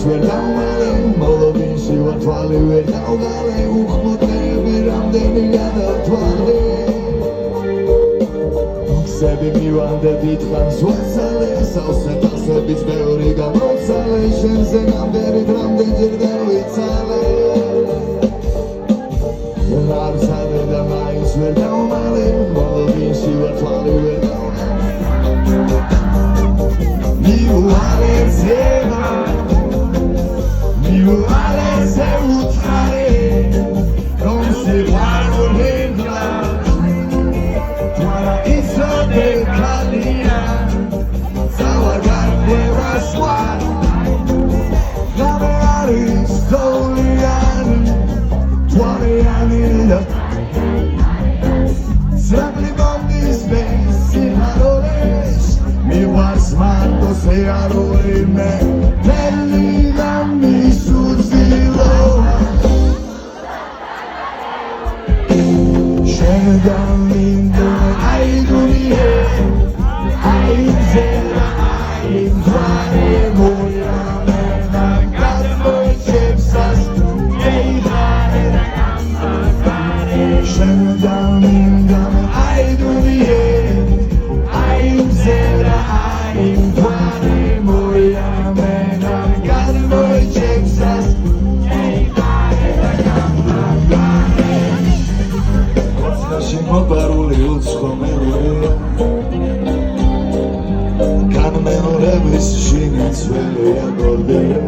ვერ დავმალე მოლოდინში ვარ თვალი ვერ დავგალე უხმოდები რამდენი გადავთვალე ხსები მივანდე დიდხანს ვაცალე სავსე დასებიც ბევრი გამოცალე შენზე ნამდვილად რამდენჯერ დავიცალე არ ვცადე და მაინც ვერ დავმალე მოლოდინში ვარ თვალი ვერ მიუვალეზე უთხარე რომ სიყვარული მგლა თვალა იცოდე ქალია სავაგარდება სხვა ღამე არის თოვლიანი თვალიანი და ძრაბლი მომდის მე სიხარულეს მიყვარს მარტო სიარული მე მთელი და მისუძილო შენთან მინდოდა აიდუნიე აიძელა აიმძვარე მოიამენა გადმოიჭებსას ეიღარე და გამაგარე შენთან მინდოდა აიდუნიე აიმძელა აიმძვარე მოიამენა გადმოიჭებსას ეიღარე და გამაგარე მოპარული უცხო მელოდია განმეორების შინიცველია გორდია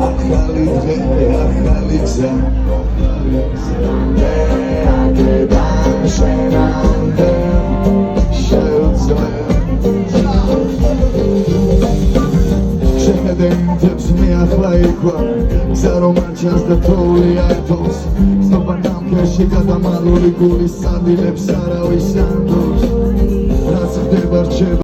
ახალი დღე ახალი გზა აქედან შენამდე შეუძლია შენედენთებს მე ახლა იქვა გზა რომ არ ჩანს და თოვლია ეთოს ცნობა ნამქერში გადამალული გულის სადილებს არავის ანდობს რაც ხდება რჩება